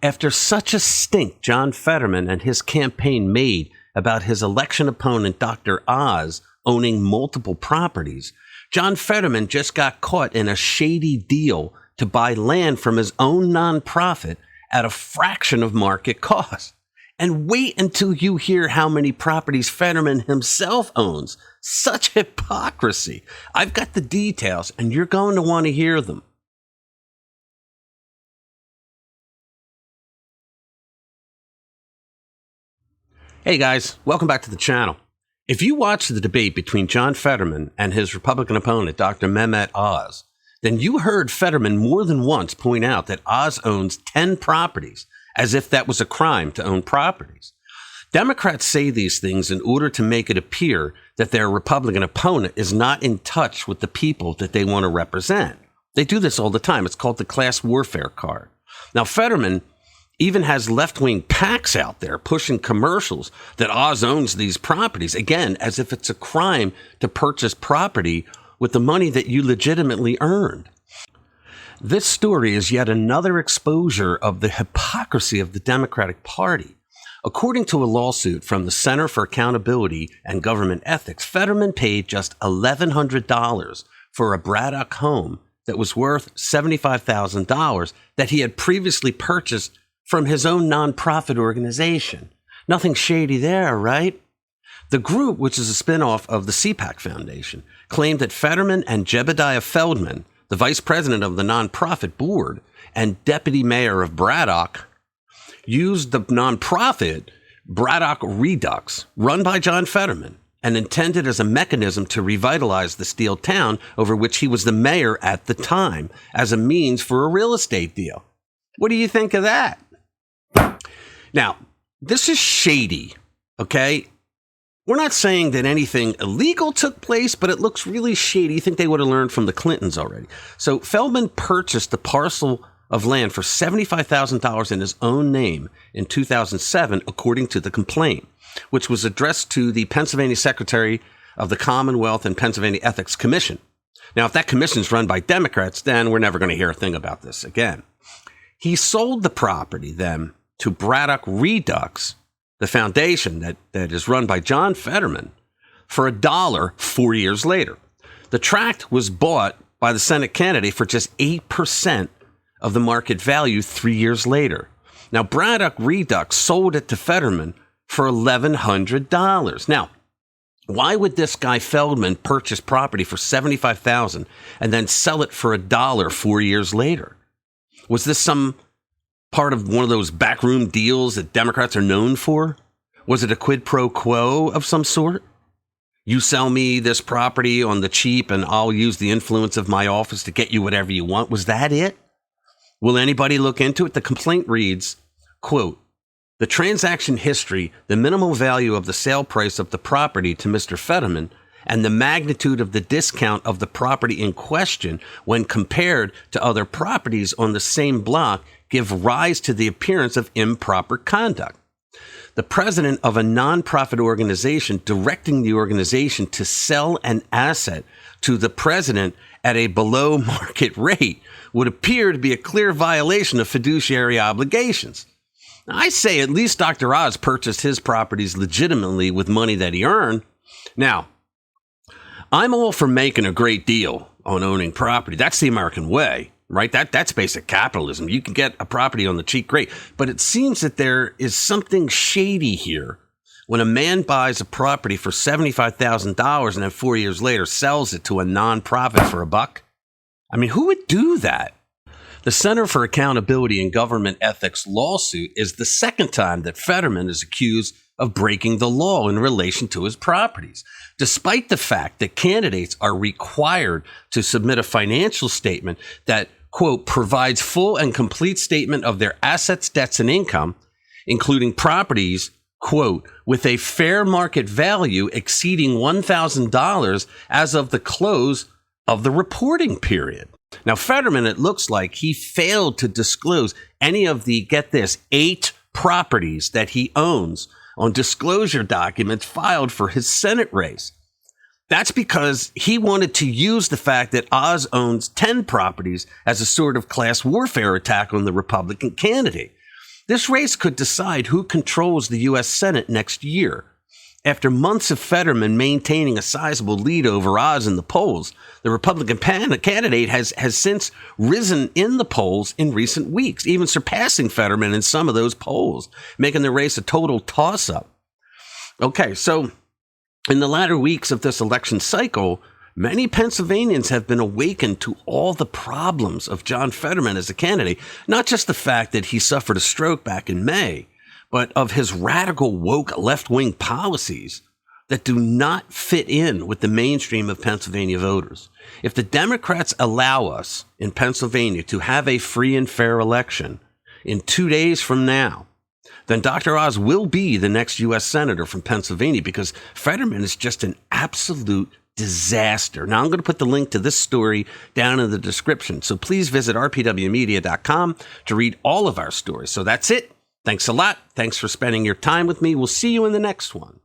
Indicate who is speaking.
Speaker 1: After such a stink John Fetterman and his campaign made about his election opponent, Dr. Oz, owning multiple properties, John Fetterman just got caught in a shady deal to buy land from his own nonprofit at a fraction of market cost. And wait until you hear how many properties Fetterman himself owns. Such hypocrisy. I've got the details, and you're going to want to hear them. Hey guys, welcome back to the channel. If you watched the debate between John Fetterman and his Republican opponent, Dr. Mehmet Oz, then you heard Fetterman more than once point out that Oz owns 10 properties, as if that was a crime to own properties. Democrats say these things in order to make it appear that their Republican opponent is not in touch with the people that they want to represent. They do this all the time. It's called the class warfare card. Now, Fetterman even has left-wing PACs out there pushing commercials that Oz owns these properties, again, as if it's a crime to purchase property with the money that you legitimately earned. This story is yet another exposure of the hypocrisy of the Democratic Party. According to a lawsuit from the Center for Accountability and Government Ethics, Fetterman paid just $1,100 for a Braddock home that was worth $75,000 that he had previously purchased from his own nonprofit organization. Nothing shady there, right? The group, which is a spinoff of the CPAC Foundation, claimed that Fetterman and Jebediah Feldman, the vice president of the nonprofit board and deputy mayor of Braddock, used the nonprofit Braddock Redux, run by John Fetterman, and intended as a mechanism to revitalize the steel town over which he was the mayor at the time, as a means for a real estate deal. What do you think of that? Now, this is shady, okay? We're not saying that anything illegal took place, but it looks really shady. You think they would have learned from the Clintons already. So Feldman purchased a parcel of land for $75,000 in his own name in 2007, according to the complaint, which was addressed to the Pennsylvania Secretary of the Commonwealth and Pennsylvania Ethics Commission. Now, if that commission is run by Democrats, then we're never going to hear a thing about this again. He sold the property then to Braddock Redux, the foundation that is run by John Fetterman, for $1 4 years later. The tract was bought by the Senate candidate for just 8% of the market value 3 years later. Now, Braddock Redux sold it to Fetterman for $1,100. Now, why would this guy Feldman purchase property for $75,000 and then sell it for $1 4 years later? Was this some part of one of those backroom deals that Democrats are known for? Was it a quid pro quo of some sort? You sell me this property on the cheap and I'll use the influence of my office to get you whatever you want. Was that it? Will anybody look into it? The complaint reads, quote, "The transaction history, the minimal value of the sale price of the property to Mr. Fetterman, and the magnitude of the discount of the property in question when compared to other properties on the same block give rise to the appearance of improper conduct. The president of a nonprofit organization directing the organization to sell an asset to the president at a below market rate would appear to be a clear violation of fiduciary obligations." Now, I say at least Dr. Oz purchased his properties legitimately with money that he earned. Now, I'm all for making a great deal on owning property. That's the American way, right? That's basic capitalism. You can get a property on the cheap, great. But it seems that there is something shady here when a man buys a property for $75,000 and then 4 years later sells it to a nonprofit for $1. I mean, who would do that? The Center for Accountability and Government Ethics lawsuit is the second time that Fetterman is accused of breaking the law in relation to his properties, despite the fact that candidates are required to submit a financial statement that, quote, provides full and complete statement of their assets, debts, and income, including properties, quote, with a fair market value exceeding $1,000 as of the close of the reporting period. Now, Fetterman, it looks like he failed to disclose any of the, get this, 8 properties that he owns on disclosure documents filed for his Senate race. That's because he wanted to use the fact that Oz owns 10 properties as a sort of class warfare attack on the Republican candidate. This race could decide who controls the U.S. Senate next year. After months of Fetterman maintaining a sizable lead over Oz in the polls, the Republican candidate has since risen in the polls in recent weeks, even surpassing Fetterman in some of those polls, making the race a total toss-up. Okay, so in the latter weeks of this election cycle, many Pennsylvanians have been awakened to all the problems of John Fetterman as a candidate, not just the fact that he suffered a stroke back in May, but of his radical woke left-wing policies that do not fit in with the mainstream of Pennsylvania voters. If the Democrats allow us in Pennsylvania to have a free and fair election in 2 days from now, then Dr. Oz will be the next U.S. Senator from Pennsylvania, because Fetterman is just an absolute disaster. Now, I'm going to put the link to this story down in the description, so please visit rpwmedia.com to read all of our stories. So that's it. Thanks a lot. Thanks for spending your time with me. We'll see you in the next one.